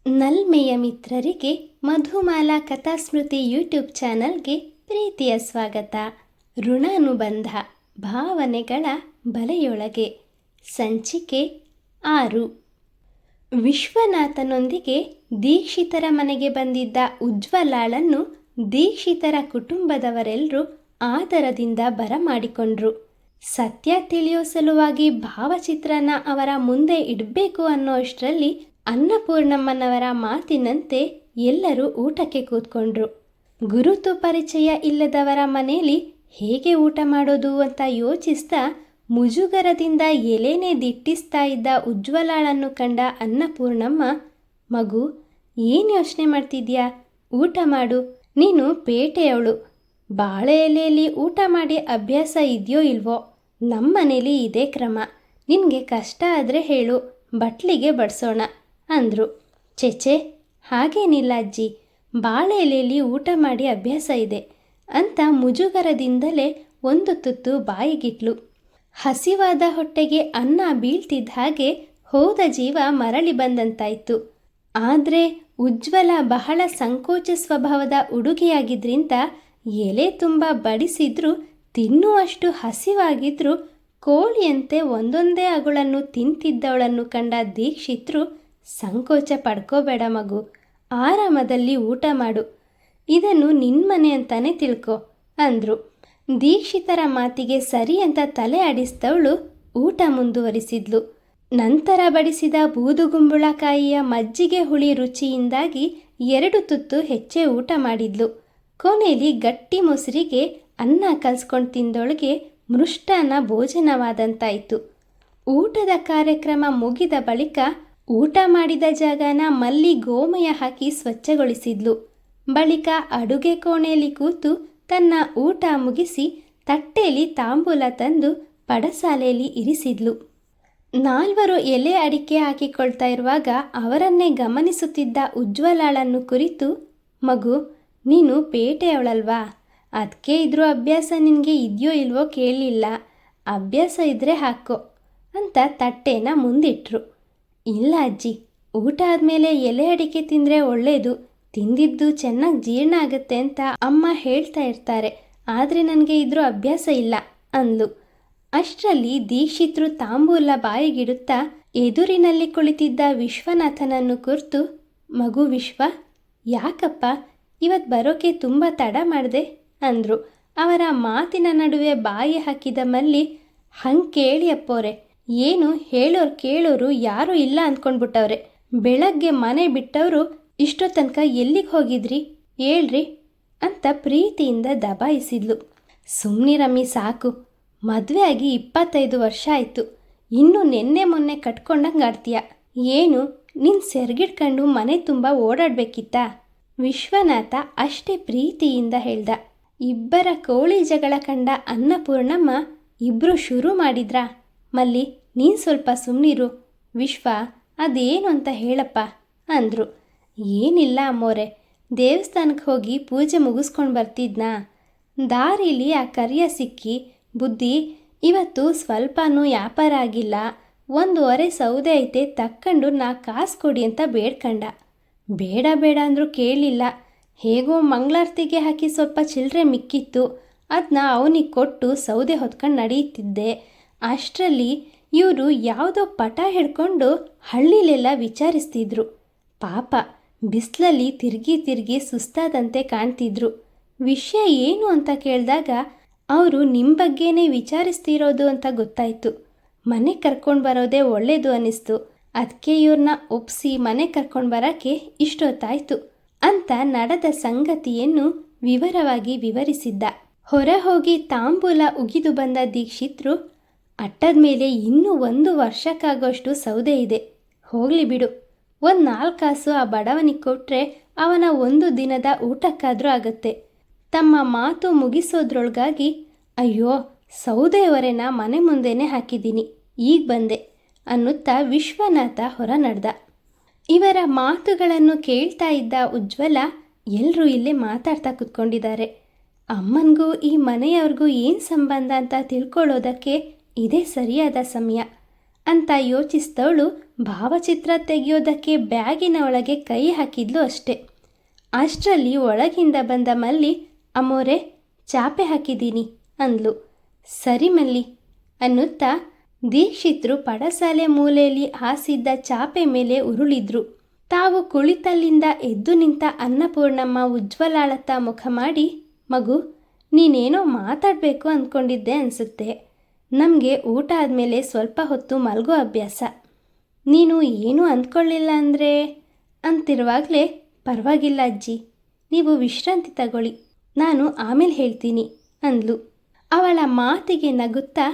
ನಲ್ಮೆಯ ಮಿತ್ರರಿಗೆ ಮಧುಮಾಲಾ ಕಥಾಸ್ಮೃತಿ ಯೂಟ್ಯೂಬ್ ಚಾನಲ್ಗೆ ಪ್ರೀತಿಯ ಸ್ವಾಗತ. ಋಣಾನುಬಂಧ ಭಾವನೆಗಳ ಬಲೆಯೊಳಗೆ ಸಂಚಿಕೆ 6. ವಿಶ್ವನಾಥನೊಂದಿಗೆ ದೀಕ್ಷಿತರ ಮನೆಗೆ ಬಂದಿದ್ದ ಉಜ್ವಲಾಳನ್ನು ದೀಕ್ಷಿತರ ಕುಟುಂಬದವರೆಲ್ಲರೂ ಆದರದಿಂದ ಬರಮಾಡಿಕೊಂಡ್ರು. ಸತ್ಯ ತಿಳಿಯೋ ಸಲುವಾಗಿ ಭಾವಚಿತ್ರನ ಅವರ ಮುಂದೆ ಇಡಬೇಕು ಅನ್ನೋ ಅಷ್ಟರಲ್ಲಿ ಅನ್ನಪೂರ್ಣಮ್ಮನವರ ಮಾತಿನಂತೆ ಎಲ್ಲರೂ ಊಟಕ್ಕೆ ಕೂತ್ಕೊಂಡ್ರು. ಗುರುತು ಪರಿಚಯ ಇಲ್ಲದವರ ಮನೆಯಲ್ಲಿ ಹೇಗೆ ಊಟ ಮಾಡೋದು ಅಂತ ಯೋಚಿಸ್ತಾ ಮುಜುಗರದಿಂದ ಎಲೆನೇ ದಿಟ್ಟಿಸ್ತಾ ಇದ್ದ ಉಜ್ವಲಾಳನ್ನು ಕಂಡ ಅನ್ನಪೂರ್ಣಮ್ಮ, ಮಗು, ಏನು ಯೋಚನೆ ಮಾಡ್ತಿದ್ಯಾ? ಊಟ ಮಾಡು. ನೀನು ಪೇಟೆಯವಳು. ಬಾಳೆ ಎಲೆಯಲ್ಲಿ ಊಟ ಮಾಡಿ ಅಭ್ಯಾಸ ಇದೆಯೋ ಇಲ್ವೋ? ನಮ್ಮ ಮನೇಲಿ ಇದೇ ಕ್ರಮ. ನಿನಗೆ ಕಷ್ಟ ಆದರೆ ಹೇಳು, ಬಟ್ಲಿಗೆ ಬಡಿಸೋಣ ಅಂದರು. ಚೆಚೆ, ಹಾಗೇನಿಲ್ಲ ಅಜ್ಜಿ, ಬಾಳೆ ಎಲೆಯಲ್ಲಿ ಊಟ ಮಾಡಿ ಅಭ್ಯಾಸ ಇದೆ ಅಂತ ಮುಜುಗರದಿಂದಲೇ ಒಂದು ತುತ್ತು ಬಾಯಿಗಿಟ್ಲು. ಹಸಿವಾದ ಹೊಟ್ಟೆಗೆ ಅನ್ನ ಬೀಳ್ತಿದ್ದ ಹಾಗೆ ಹೋದ ಜೀವ ಮರಳಿ ಬಂದಂತಾಯಿತು. ಆದರೆ ಉಜ್ವಲ ಬಹಳ ಸಂಕೋಚ ಸ್ವಭಾವದ ಹುಡುಗಿಯಾಗಿದ್ದರಿಂದ ಎಲೆ ತುಂಬ ಬಡಿಸಿದ್ರೂ ತಿನ್ನುವಷ್ಟು ಹಸಿವಾಗಿದ್ರೂ ಕೋಳಿಯಂತೆ ಒಂದೊಂದೇ ಅಗುಳನ್ನು ತಿಂತಿದ್ದವಳನ್ನು ಕಂಡ ದೀಕ್ಷಿತರು, ಸಂಕೋಚ ಪಡ್ಕೋಬೇಡ ಮಗು, ಆರಾಮದಲ್ಲಿ ಊಟ ಮಾಡು, ಇದನ್ನು ನಿನ್ಮನೆ ಅಂತಾನೆ ತಿಳ್ಕೊ ಅಂದರು. ದೀಕ್ಷಿತರ ಮಾತಿಗೆ ಸರಿ ಅಂತ ತಲೆ ಆಡಿಸಿದವಳು ಊಟ ಮುಂದುವರಿಸಿದ್ಲು. ನಂತರ ಬಡಿಸಿದ ಬೂದುಗುಂಬಳಕಾಯಿಯ ಮಜ್ಜಿಗೆ ಹುಳಿ ರುಚಿಯಿಂದಾಗಿ 2 ತುತ್ತು ಹೆಚ್ಚೇ ಊಟ ಮಾಡಿದ್ಲು. ಕೊನೆಯಲ್ಲಿ ಗಟ್ಟಿ ಮೊಸರಿಗೆ ಅನ್ನ ಕಲ್ಸ್ಕೊಂಡು ತಿಂದೊಳಗೆ ಮೃಷ್ಟಾನ್ನ ಭೋಜನವಾದಂತಾಯಿತು. ಊಟದ ಕಾರ್ಯಕ್ರಮ ಮುಗಿದ ಬಳಿಕ ಊಟ ಮಾಡಿದ ಜಾಗನ ಮಲ್ಲಿ ಗೋಮಯ ಹಾಕಿ ಸ್ವಚ್ಛಗೊಳಿಸಿದ್ಲು. ಬಳಿಕ ಅಡುಗೆ ಕೋಣೆಯಲ್ಲಿ ಕೂತು ತನ್ನ ಊಟ ಮುಗಿಸಿ ತಟ್ಟೆಯಲ್ಲಿ ತಾಂಬೂಲ ತಂದು ಪಡಸಾಲೆಯಲ್ಲಿ ಇರಿಸಿದ್ಲು. 4 ಎಲೆ ಅಡಿಕೆ ಹಾಕಿಕೊಳ್ತಾ ಇರುವಾಗ ಅವರನ್ನೇ ಗಮನಿಸುತ್ತಿದ್ದ ಉಜ್ವಲಾಳನ್ನು ಕುರಿತು, ಮಗು, ನೀನು ಪೇಟೆಯವಳಲ್ವಾ? ಅದಕ್ಕೆ ಇದ್ರೂ ಅಭ್ಯಾಸ ನಿನಗೆ ಇದೆಯೋ ಇಲ್ವೋ ಕೇಳಲಿಲ್ಲ. ಅಭ್ಯಾಸ ಇದ್ದರೆ ಹಾಕೋ ಅಂತ ತಟ್ಟೆನ ಮುಂದಿಟ್ರು. ಇಲ್ಲ ಅಜ್ಜಿ, ಊಟ ಆದಮೇಲೆ ಎಲೆ ಅಡಿಕೆ ತಿಂದರೆ ಒಳ್ಳೆಯದು, ತಿಂದಿದ್ದು ಚೆನ್ನಾಗಿ ಜೀರ್ಣ ಆಗುತ್ತೆ ಅಂತ ಅಮ್ಮ ಹೇಳ್ತಾ ಇರ್ತಾರೆ, ಆದರೆ ನನಗೆ ಇದ್ರೂ ಅಭ್ಯಾಸ ಇಲ್ಲ ಅಂದ್ಲು. ಅಷ್ಟರಲ್ಲಿ ದೀಕ್ಷಿತರು ತಾಂಬೂಲ ಬಾಯಿಗಿಡುತ್ತಾ ಎದುರಿನಲ್ಲಿ ಕುಳಿತಿದ್ದ ವಿಶ್ವನಾಥನನ್ನು ಕುರಿತು, ಮಗು ವಿಶ್ವ, ಯಾಕಪ್ಪ ಇವತ್ತು ಬರೋಕೆ ತುಂಬ ತಡ ಮಾಡಿದೆ ಅಂದರು. ಅವರ ಮಾತಿನ ನಡುವೆ ಬಾಯಿ ಹಾಕಿದ ಮಲ್ಲಿ, ಹಂಗೆ ಕೇಳಿ ಅಪ್ಪೋರೆ, ಏನು ಹೇಳೋರು ಕೇಳೋರು ಯಾರೂ ಇಲ್ಲ ಅಂದ್ಕೊಂಡ್ಬಿಟ್ಟವ್ರೆ. ಬೆಳಗ್ಗೆ ಮನೆ ಬಿಟ್ಟವರು ಇಷ್ಟೋ ತನಕ ಎಲ್ಲಿಗೆ ಹೋಗಿದ್ರಿ ಹೇಳ್ರಿ ಅಂತ ಪ್ರೀತಿಯಿಂದ ದಬಾಯಿಸಿದ್ಲು. ಸುಮ್ಮನಿರಮ್ಮಿ, ಸಾಕು, ಮದುವೆ ಆಗಿ 25 ವರ್ಷ ಆಯಿತು, ಇನ್ನೂ ನೆನ್ನೆ ಮೊನ್ನೆ ಕಟ್ಕೊಂಡಂಗೆ ಆಡ್ತೀಯ. ಏನು ನಿನ್ನ ಸೆರ್ಗಿಡ್ಕೊಂಡು ಮನೆ ತುಂಬ ಓಡಾಡಬೇಕಿತ್ತಾ? ವಿಶ್ವನಾಥ ಅಷ್ಟೇ ಪ್ರೀತಿಯಿಂದ ಹೇಳ್ದ. ಇಬ್ಬರ ಕೋಳಿ ಜಗಳ ಕಂಡ ಅನ್ನಪೂರ್ಣಮ್ಮ, ಇಬ್ಬರು ಶುರು ಮಾಡಿದ್ರಾ? ಮಲ್ಲಿ, ನೀನು ಸ್ವಲ್ಪ ಸುಮ್ಮನಿರು. ವಿಶ್ವ, ಅದೇನು ಅಂತ ಹೇಳಪ್ಪ ಅಂದರು. ಏನಿಲ್ಲ ಅಮ್ಮೋರೆ, ದೇವಸ್ಥಾನಕ್ಕೆ ಹೋಗಿ ಪೂಜೆ ಮುಗಿಸ್ಕೊಂಡು ಬರ್ತಿದ್ನಾ, ದಾರಿಲಿ ಆ ಕರಿಯ ಸಿಕ್ಕಿ, ಬುದ್ಧಿ, ಇವತ್ತು ಸ್ವಲ್ಪನೂ ವ್ಯಾಪಾರ ಆಗಿಲ್ಲ, 1 ಒರೆ ಸೌದೆ ಐತೆ, ತಕ್ಕೊಂಡು 4 ಕಾಸು ಕೊಡಿ ಅಂತ ಬೇಡ್ಕಂಡ. ಬೇಡ ಬೇಡ ಅಂದರೂ ಕೇಳಲಿಲ್ಲ. ಹೇಗೋ ಮಂಗಳಾರತಿಗೆ ಹಾಕಿ ಸ್ವಲ್ಪ ಚಿಲ್ಲರೆ ಮಿಕ್ಕಿತ್ತು, ಅದನ್ನ ಅವನಿಗೆ ಕೊಟ್ಟು ಸೌದೆ ಹೊತ್ಕೊಂಡು ನಡೆಯುತ್ತಿದ್ದೆ. ಅಷ್ಟರಲ್ಲಿ ಇವರು ಯಾವುದೋ ಪಟ ಹಿಡ್ಕೊಂಡು ಹಳ್ಳಿಲೆಲ್ಲ ವಿಚಾರಿಸ್ತಿದ್ರು. ಪಾಪ ಬಿಸಿಲಲ್ಲಿ ತಿರುಗಿ ಸುಸ್ತಾದಂತೆ ಕಾಣ್ತಿದ್ರು. ವಿಷಯ ಏನು ಅಂತ ಕೇಳಿದಾಗ ಅವರು ನಿಮ್ಮ ಬಗ್ಗೆನೇ ವಿಚಾರಿಸ್ತಿರೋದು ಅಂತ ಗೊತ್ತಾಯಿತು. ಮನೆ ಕರ್ಕೊಂಡು ಬರೋದೇ ಒಳ್ಳೆಯದು ಅನ್ನಿಸ್ತು, ಅದಕ್ಕೆ ಇವ್ರನ್ನ ಒಪ್ಪಿಸಿ ಮನೆ ಕರ್ಕೊಂಡು ಬರೋಕ್ಕೆ ಇಷ್ಟೊತ್ತಾಯಿತು ಅಂತ ನಡೆದ ಸಂಗತಿಯನ್ನು ವಿವರವಾಗಿ ವಿವರಿಸಿದ್ದ. ಹೊರ ಹೋಗಿ ತಾಂಬೂಲ ಉಗಿದು ಬಂದ ದೀಕ್ಷಿತರು, ಅಟ್ಟದ ಮೇಲೆ ಇನ್ನೂ 1 ವರ್ಷಕ್ಕಾಗೋಷ್ಟು ಸೌದೆ ಇದೆ, ಹೋಗಲಿ ಬಿಡು, 4 ಕಾಸು ಆ ಬಡವನಿಗೆ ಕೊಟ್ಟರೆ ಅವನ 1 ದಿನದ ಊಟಕ್ಕಾದರೂ ಆಗುತ್ತೆ. ತಮ್ಮ ಮಾತು ಮುಗಿಸೋದ್ರೊಳಗಾಗಿ, ಅಯ್ಯೋ, ಸೌದೆ ಹೊರೆನ ಮನೆ ಮುಂದೆನೇ ಹಾಕಿದ್ದೀನಿ, ಈಗ ಬಂದೆ ಅನ್ನುತ್ತಾ ವಿಶ್ವನಾಥ ಹೊರ ನಡೆದ. ಇವರ ಮಾತುಗಳನ್ನು ಕೇಳ್ತಾ ಇದ್ದ ಉಜ್ವಲ, ಎಲ್ಲರೂ ಇಲ್ಲೇ ಮಾತಾಡ್ತಾ ಕೂತ್ಕೊಂಡಿದ್ದಾರೆ, ಅಮ್ಮನಿಗೂ ಈ ಮನೆಯವ್ರಿಗೂ ಏನು ಸಂಬಂಧ ಅಂತ ತಿಳ್ಕೊಳ್ಳೋದಕ್ಕೆ ಇದೇ ಸರಿಯಾದ ಸಮಯ ಅಂತ ಯೋಚಿಸಿದವಳು ಭಾವಚಿತ್ರ ತೆಗೆಯೋದಕ್ಕೆ ಬ್ಯಾಗಿನ ಒಳಗೆ ಕೈ ಹಾಕಿದ್ಲು ಅಷ್ಟೆ. ಅಷ್ಟರಲ್ಲಿ ಒಳಗಿಂದ ಬಂದ ಮಲ್ಲಿ, ಅಮ್ಮೋರೆ ಚಾಪೆ ಹಾಕಿದ್ದೀನಿ ಅಂದ್ಲು. ಸರಿ ಮಲ್ಲಿ ಅನ್ನುತ್ತಾ ದೀಕ್ಷಿತರು ಪಡಸಾಲೆ ಮೂಲೆಯಲ್ಲಿ ಹಾಸಿದ್ದ ಚಾಪೆ ಮೇಲೆ ಉರುಳಿದ್ರು. ತಾವು ಕುಳಿತಲ್ಲಿಂದ ಎದ್ದು ನಿಂತ ಅನ್ನಪೂರ್ಣಮ್ಮ ಉಜ್ವಲಾಳತ್ತ ಮುಖ ಮಾಡಿ, ಮಗು ನೀನೇನೋ ಮಾತಾಡಬೇಕು ಅಂದ್ಕೊಂಡಿದ್ದೆ ಅನಿಸುತ್ತೆ. ನಮಗೆ ಊಟ ಆದಮೇಲೆ ಸ್ವಲ್ಪ ಹೊತ್ತು ಮಲಗೋ ಅಭ್ಯಾಸ. ನೀನು ಏನೂ ಅಂದ್ಕೊಳ್ಳಿಲ್ಲ ಅಂದರೆ ಅಂತಿರುವಾಗಲೇ, ಪರವಾಗಿಲ್ಲ ಅಜ್ಜಿ, ನೀವು ವಿಶ್ರಾಂತಿ ತಗೊಳ್ಳಿ, ನಾನು ಆಮೇಲೆ ಹೇಳ್ತೀನಿ ಅಂದ್ಲು. ಅವಳ ಮಾತಿಗೆ ನಗುತ್ತಾ,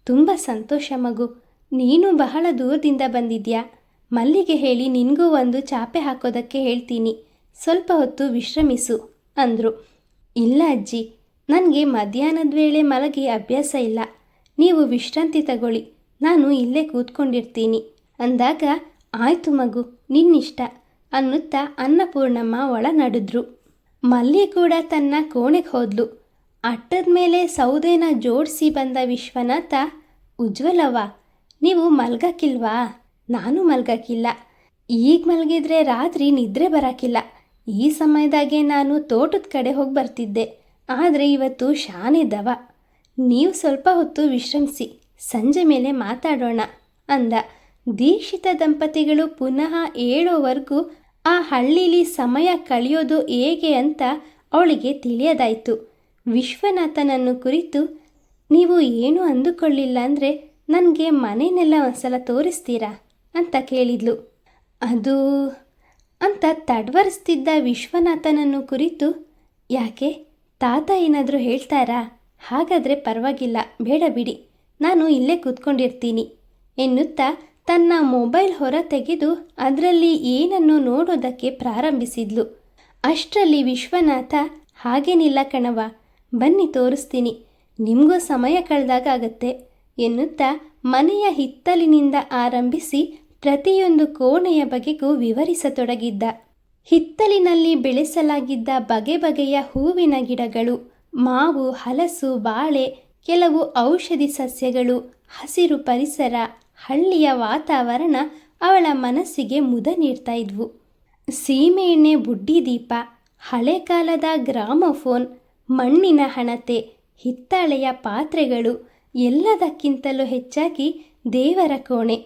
ತುಂಬ ಸಂತೋಷ ಮಗು, ನೀನು ಬಹಳ ದೂರದಿಂದ ಬಂದಿದ್ಯಾ. ಮಲ್ಲಿಗೆ ಹೇಳಿ ನಿನಗೂ ಒಂದು ಚಾಪೆ ಹಾಕೋದಕ್ಕೆ ಹೇಳ್ತೀನಿ, ಸ್ವಲ್ಪ ಹೊತ್ತು ವಿಶ್ರಮಿಸು ಅಂದರು. ಇಲ್ಲ ಅಜ್ಜಿ, ನನಗೆ ಮಧ್ಯಾಹ್ನದ ವೇಳೆ ಮಲಗಿ ಅಭ್ಯಾಸ ಇಲ್ಲ, ನೀವು ವಿಶ್ರಾಂತಿ ತಗೊಳ್ಳಿ, ನಾನು ಇಲ್ಲೇ ಕೂತ್ಕೊಂಡಿರ್ತೀನಿ ಅಂದಾಗ, ಆಯಿತು ಮಗು ನಿನ್ನಿಷ್ಟ ಅನ್ನುತ್ತಾ ಅನ್ನಪೂರ್ಣಮ್ಮ ಒಳ ನಡೆದ್ರು. ಮಲ್ಲಿ ಕೂಡ ತನ್ನ ಕೋಣೆಗೆ ಹೋದ್ಲು. ಅಟ್ಟದ ಮೇಲೆ ಸೌದೆನ ಜೋಡಿಸಿ ಬಂದ ವಿಶ್ವನಾಥ, ಉಜ್ವಲವ್ವ ನೀವು ಮಲ್ಗಕ್ಕಿಲ್ವಾ? ನಾನು ಮಲ್ಗಕ್ಕಿಲ್ಲ. ಈಗ ಮಲಗಿದ್ರೆ ರಾತ್ರಿ ನಿದ್ರೆ ಬರೋಕ್ಕಿಲ್ಲ. ಈ ಸಮಯದಾಗೆ ನಾನು ತೋಟದ ಕಡೆ ಹೋಗಿ ಬರ್ತಿದ್ದೆ, ಆದರೆ ಇವತ್ತು ಶಾನಿದ್ದವ. ನೀವು ಸ್ವಲ್ಪ ಹೊತ್ತು ವಿಶ್ರಮಿಸಿ, ಸಂಜೆ ಮೇಲೆ ಮಾತಾಡೋಣ ಅಂದ. ದೀಕ್ಷಿತ ದಂಪತಿಗಳು ಪುನಃ ಏಳೋವರೆಗೂ ಆ ಹಳ್ಳಿಲಿ ಸಮಯ ಕಳೆಯೋದು ಹೇಗೆ ಅಂತ ಅವಳಿಗೆ ತಿಳಿಯದಾಯಿತು. ವಿಶ್ವನಾಥನನ್ನು ಕುರಿತು, ನೀವು ಏನೂ ಅಂದುಕೊಳ್ಳಿಲ್ಲ ಅಂದರೆ ನನಗೆ ಮನೆಯನ್ನೆಲ್ಲ ಒಂದ್ಸಲ ತೋರಿಸ್ತೀರಾ ಅಂತ ಕೇಳಿದ್ಲು. ಅದು ಅಂತ ತಡ್ವರಿಸ್ತಿದ್ದ ವಿಶ್ವನಾಥನನ್ನು ಕುರಿತು, ಯಾಕೆ ತಾತ ಏನಾದರೂ ಹೇಳ್ತಾರಾ? ಹಾಗಾದರೆ ಪರವಾಗಿಲ್ಲ, ಬೇಡ ಬಿಡಿ, ನಾನು ಇಲ್ಲೇ ಕೂತ್ಕೊಂಡಿರ್ತೀನಿ ಎನ್ನುತ್ತಾ ತನ್ನ ಮೊಬೈಲ್ ಹೊರ ತೆಗೆದು ಅದರಲ್ಲಿ ಏನನ್ನು ನೋಡೋದಕ್ಕೆ ಪ್ರಾರಂಭಿಸಿದ್ಲು. ಅಷ್ಟರಲ್ಲಿ ವಿಶ್ವನಾಥ, ಹಾಗೇನಿಲ್ಲ ಕಣವ, ಬನ್ನಿ ತೋರಿಸ್ತೀನಿ, ನಿಮಗೂ ಸಮಯ ಕಳೆದಾಗ ಆಗತ್ತೆ ಎನ್ನುತ್ತಾ ಮನೆಯ ಹಿತ್ತಲಿನಿಂದ ಆರಂಭಿಸಿ ಪ್ರತಿಯೊಂದು ಕೋಣೆಯ ಬಗೆಗೂ ವಿವರಿಸತೊಡಗಿದ್ದ. ಹಿತ್ತಲಿನಲ್ಲಿ ಬೆಳೆಸಲಾಗಿದ್ದ ಬಗೆ ಬಗೆಯ ಹೂವಿನ ಗಿಡಗಳು, ಮಾವು, ಹಲಸು, ಬಾಳೆ, ಕೆಲವು ಔಷಧಿ ಸಸ್ಯಗಳು, ಹಸಿರು ಪರಿಸರ, ಹಳ್ಳಿಯ ವಾತಾವರಣ ಅವಳ ಮನಸ್ಸಿಗೆ ಮುದ ನೀಡ್ತಾ ಇದ್ವು. ಸೀಮೆಎಣ್ಣೆ ಬುಡ್ಡಿ ದೀಪ, ಹಳೆ ಕಾಲದ ಗ್ರಾಮೋಫೋನ್, ಮಣ್ಣಿನ ಹಣತೆ, ಹಿತ್ತಾಳೆಯ ಪಾತ್ರೆಗಳು, ಎಲ್ಲದಕ್ಕಿಂತಲೂ ಹೆಚ್ಚಾಗಿ ದೇವರ ಕೋಣೆ,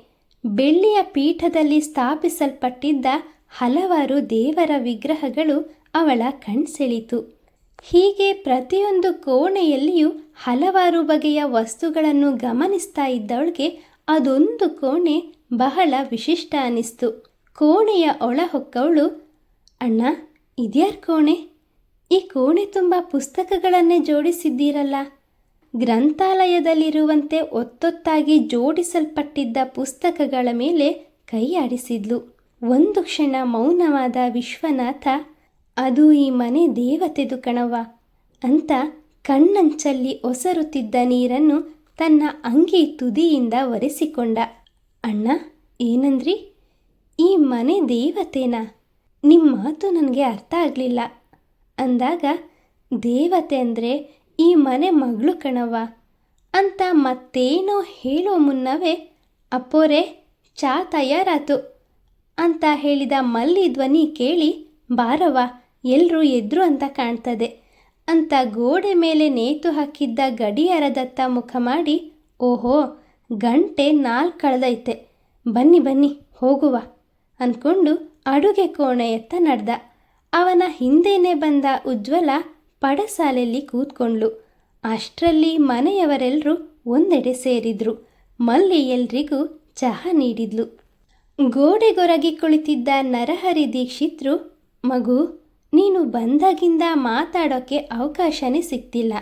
ಬೆಳ್ಳಿಯ ಪೀಠದಲ್ಲಿ ಸ್ಥಾಪಿಸಲ್ಪಟ್ಟಿದ್ದ ಹಲವಾರು ದೇವರ ವಿಗ್ರಹಗಳು ಅವಳ ಕಣ್ಸೆಳೀತು. ಹೀಗೆ ಪ್ರತಿಯೊಂದು ಕೋಣೆಯಲ್ಲಿಯೂ ಹಲವಾರು ಬಗೆಯ ವಸ್ತುಗಳನ್ನು ಗಮನಿಸ್ತಾ ಇದ್ದವಳಿಗೆ ಅದೊಂದು ಕೋಣೆ ಬಹಳ ವಿಶಿಷ್ಟ ಅನ್ನಿಸ್ತು. ಕೋಣೆಯ ಒಳ ಹೊಕ್ಕವಳು, ಅಣ್ಣ ಇದ್ಯಾರ ಕೋಣೆ? ಈ ಕೋಣೆ ತುಂಬ ಪುಸ್ತಕಗಳನ್ನೇ ಜೋಡಿಸಿದ್ದೀರಲ್ಲ. ಗ್ರಂಥಾಲಯದಲ್ಲಿರುವಂತೆ ಒತ್ತೊತ್ತಾಗಿ ಜೋಡಿಸಲ್ಪಟ್ಟಿದ್ದ ಪುಸ್ತಕಗಳ ಮೇಲೆ ಕೈ ಆಡಿಸಿದ್ಲು. ಒಂದು ಕ್ಷಣ ಮೌನವಾದ ವಿಶ್ವನಾಥ, ಅದು ಈ ಮನೆ ದೇವತೆದು ಕಣವ್ವ ಅಂತ ಕಣ್ಣಂಚಲ್ಲಿ ಒಸರುತ್ತಿದ್ದ ನೀರನ್ನು ತನ್ನ ಅಂಗಿ ತುದಿಯಿಂದ ಒರೆಸಿಕೊಂಡ. ಅಣ್ಣ ಏನಂದ್ರಿ? ಈ ಮನೆ ದೇವತೆನಾ? ನಿಮ್ಮ ಮಾತು ನನಗೆ ಅರ್ಥ ಆಗಲಿಲ್ಲ ಅಂದಾಗ, ದೇವತೆ ಅಂದರೆ ಈ ಮನೆ ಮಗಳು ಕಣವ್ವ ಅಂತ ಮತ್ತೇನೋ ಹೇಳೋ ಮುನ್ನವೇ, ಅಪ್ಪೋರೆ ಚಾ ತಯಾರಾತು ಅಂತ ಹೇಳಿದ ಮಲ್ಲಿ ಧ್ವನಿ ಕೇಳಿ, ಬಾರವ್ವ ಎಲ್ಲರೂ ಎದ್ರು ಅಂತ ಕಾಣ್ತದೆ ಅಂತ ಗೋಡೆ ಮೇಲೆ ನೇತು ಹಾಕಿದ್ದ ಗಡಿಯಾರದತ್ತ ಮುಖ ಮಾಡಿ, ಓಹೋ ಗಂಟೆ 4 ಕಳೆದೈತೆ, ಬನ್ನಿ ಬನ್ನಿ ಹೋಗುವ ಅಂದ್ಕೊಂಡು ಅಡುಗೆ ಕೋಣೆಯತ್ತ ನಡೆದ. ಅವನ ಹಿಂದೆನೇ ಬಂದ ಉಜ್ವಲ ಪಡಸಾಲೆಯಲ್ಲಿ ಕೂತ್ಕೊಂಡ್ಳು. ಅಷ್ಟರಲ್ಲಿ ಮನೆಯವರೆಲ್ಲರೂ ಒಂದೆಡೆ ಸೇರಿದ್ರು. ಮಲ್ಲಿ ಎಲ್ರಿಗೂ ಚಹಾ ನೀಡಿದ್ಲು. ಗೋಡೆಗೊರಗಿ ಕುಳಿತಿದ್ದ ನರಹರಿ ದೀಕ್ಷಿತ್ರು, ಮಗು ನೀನು ಬಂದಾಗಿಂದ ಮಾತಾಡೋಕ್ಕೆ ಅವಕಾಶನೇ ಸಿಗ್ತಿಲ್ಲ,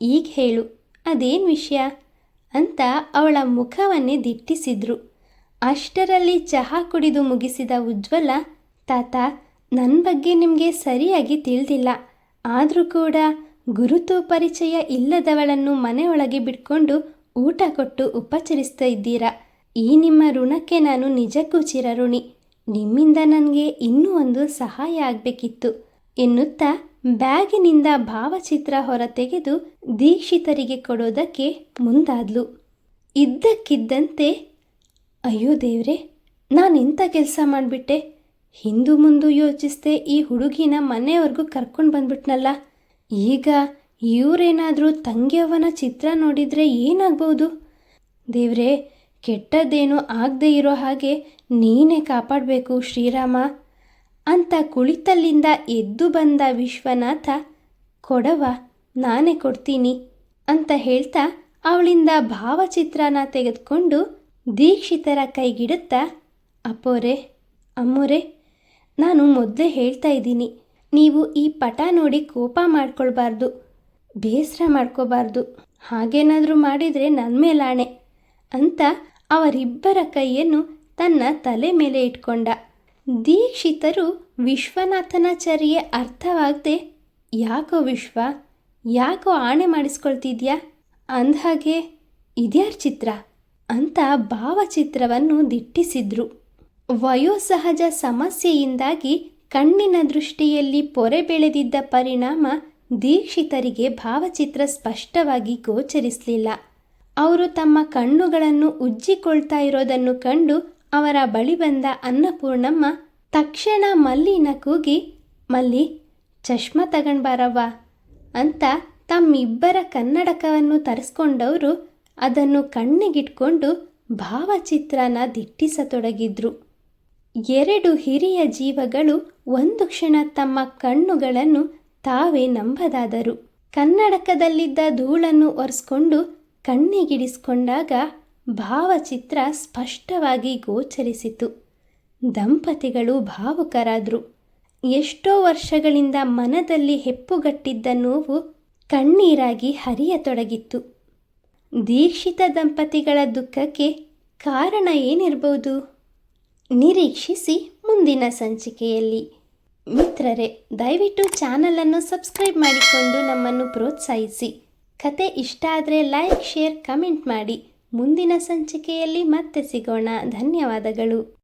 ಈಗ ಹೇಳು ಅದೇನು ವಿಷಯ ಅಂತ ಅವಳ ಮುಖವನ್ನೇ ದಿಟ್ಟಿಸಿದ್ರು. ಅಷ್ಟರಲ್ಲಿ ಚಹಾ ಕುಡಿದು ಮುಗಿಸಿದ ಉಜ್ವಲ, ತಾತ ನನ್ನ ಬಗ್ಗೆ ನಿಮಗೆ ಸರಿಯಾಗಿ ತಿಳಿದಿಲ್ಲ, ಆದರೂ ಕೂಡ ಗುರುತು ಪರಿಚಯ ಇಲ್ಲದವಳನ್ನು ಮನೆಯೊಳಗೆ ಬಿಟ್ಕೊಂಡು ಊಟ ಕೊಟ್ಟು ಉಪಚರಿಸ್ತಾ ಇದ್ದೀರಾ. ಈ ನಿಮ್ಮ ಋಣಕ್ಕೆ ನಾನು ನಿಜಕ್ಕೂ ಚಿರಋಣಿ. ನಿಮ್ಮಿಂದ ನನಗೆ ಇನ್ನೂ ಒಂದು ಸಹಾಯ ಆಗಬೇಕಿತ್ತು ಎನ್ನುತ್ತಾ ಬ್ಯಾಗಿನಿಂದ ಭಾವಚಿತ್ರ ಹೊರತೆಗೆದು ದೀಕ್ಷಿತರಿಗೆ ಕೊಡೋದಕ್ಕೆ ಮುಂದಾದ್ಲು. ಇದ್ದಕ್ಕಿದ್ದಂತೆ, ಅಯ್ಯೋ ದೇವ್ರೆ, ನಾನೆಂಥ ಕೆಲಸ ಮಾಡಿಬಿಟ್ಟೆ? ಹಿಂದು ಮುಂದು ಯೋಚಿಸ್ದೆ ಈ ಹುಡುಗಿನ ಮನೆಯವ್ರಿಗೂ ಕರ್ಕೊಂಡು ಬಂದ್ಬಿಟ್ನಲ್ಲ. ಈಗ ಇವರೇನಾದರೂ ತಂಗಿಯವನ ಚಿತ್ರ ನೋಡಿದರೆ ಏನಾಗ್ಬೋದು? ದೇವ್ರೇ, ಕೆಟ್ಟದ್ದೇನೋ ಆಗದೆ ಇರೋ ಹಾಗೆ ನೀನೇ ಕಾಪಾಡಬೇಕು ಶ್ರೀರಾಮ ಅಂತ ಕುಳಿತಲ್ಲಿಂದ ಎದ್ದು ಬಂದ ವಿಶ್ವನಾಥ, ಕೊಡವ, ನಾನೇ ಕೊಡ್ತೀನಿ ಅಂತ ಹೇಳ್ತಾ ಅವಳಿಂದ ಭಾವಚಿತ್ರನ ತೆಗೆದುಕೊಂಡು ದೀಕ್ಷಿತರ ಕೈಗಿಡುತ್ತಾ, ಅಪ್ಪೋರೆ, ಅಮ್ಮೋರೆ, ನಾನು ಮೊದಲೇ ಹೇಳ್ತಾ ಇದ್ದೀನಿ, ನೀವು ಈ ಪಟ ನೋಡಿ ಕೋಪ ಮಾಡ್ಕೊಳ್ಬಾರ್ದು, ಬೇಸರ ಮಾಡ್ಕೋಬಾರ್ದು. ಹಾಗೇನಾದರೂ ಮಾಡಿದರೆ ನನ್ನ ಮೇಲಾಣೆ ಅಂತ ಅವರಿಬ್ಬರ ಕೈಯನ್ನು ತನ್ನ ತಲೆ ಮೇಲೆ ಇಟ್ಕೊಂಡ. ದೀಕ್ಷಿತರು ವಿಶ್ವನಾಥನ ಚರ್ಯೆ ಅರ್ಥವಾಗದೆ, ಯಾಕೋ ವಿಶ್ವ, ಯಾಕೋ ಆಣೆ ಮಾಡಿಸ್ಕೊಳ್ತಿದ್ಯಾ? ಅಂದಹಾಗೆ ಇದ್ಯಾರ ಚಿತ್ರ ಅಂತ ಭಾವಚಿತ್ರವನ್ನು ದಿಟ್ಟಿಸಿದ್ರು. ವಯೋಸಹಜ ಸಮಸ್ಯೆಯಿಂದಾಗಿ ಕಣ್ಣಿನ ದೃಷ್ಟಿಯಲ್ಲಿ ಪೊರೆ ಬೆಳೆದಿದ್ದ ಪರಿಣಾಮ ದೀಕ್ಷಿತರಿಗೆ ಭಾವಚಿತ್ರ ಸ್ಪಷ್ಟವಾಗಿ ಗೋಚರಿಸಲಿಲ್ಲ. ಅವರು ತಮ್ಮ ಕಣ್ಣುಗಳನ್ನು ಉಜ್ಜಿಕೊಳ್ತಾ ಇರೋದನ್ನು ಕಂಡು ಅವರ ಬಳಿ ಬಂದ ಅನ್ನಪೂರ್ಣಮ್ಮ ತಕ್ಷಣ ಮಲ್ಲಿನ ಕೂಗಿ, ಮಲ್ಲಿ, ಚಶ್ಮಾ ತಗೊಂಡ್ಬಾರವ್ವ ಅಂತ ತಮ್ಮಿಬ್ಬರ ಕನ್ನಡಕವನ್ನು ತರಿಸ್ಕೊಂಡವರು ಅದನ್ನು ಕಣ್ಣಿಗಿಟ್ಕೊಂಡು ಭಾವಚಿತ್ರನ ದಿಟ್ಟಿಸತೊಡಗಿದ್ರು. ಎರಡು ಹಿರಿಯ ಜೀವಗಳು ಒಂದು ಕ್ಷಣ ತಮ್ಮ ಕಣ್ಣುಗಳನ್ನು ತಾವೇ ನಂಬದಾದರು. ಕನ್ನಡಕದಲ್ಲಿದ್ದ ಧೂಳನ್ನು ಒರೆಸ್ಕೊಂಡು ಕಣ್ಣಿಗಿಡಿಸ್ಕೊಂಡಾಗ ಭಾವಚಿತ್ರ ಸ್ಪಷ್ಟವಾಗಿ ಗೋಚರಿಸಿತು. ದಂಪತಿಗಳು ಭಾವುಕರಾದರು. ಎಷ್ಟೋ ವರ್ಷಗಳಿಂದ ಮನದಲ್ಲಿ ಹೆಪ್ಪುಗಟ್ಟಿದ್ದ ನೋವು ಕಣ್ಣೀರಾಗಿ ಹರಿಯತೊಡಗಿತ್ತು. ದೀಕ್ಷಿತ ದಂಪತಿಗಳ ದುಃಖಕ್ಕೆ ಕಾರಣ ಏನಿರ್ಬೋದು? ನಿರೀಕ್ಷಿಸಿ ಮುಂದಿನ ಸಂಚಿಕೆಯಲ್ಲಿ. ಮಿತ್ರರೇ, ದಯವಿಟ್ಟು ಚಾನಲನ್ನು ಸಬ್ಸ್ಕ್ರೈಬ್ ಮಾಡಿಕೊಂಡು ನಮ್ಮನ್ನು ಪ್ರೋತ್ಸಾಹಿಸಿ. ಕತೆ ಇಷ್ಟ ಆದರೆ ಲೈಕ್, ಶೇರ್, ಕಮೆಂಟ್ ಮಾಡಿ. ಮುಂದಿನ ಸಂಚಿಕೆಯಲ್ಲಿ ಮತ್ತೆ ಸಿಗೋಣ. ಧನ್ಯವಾದಗಳು.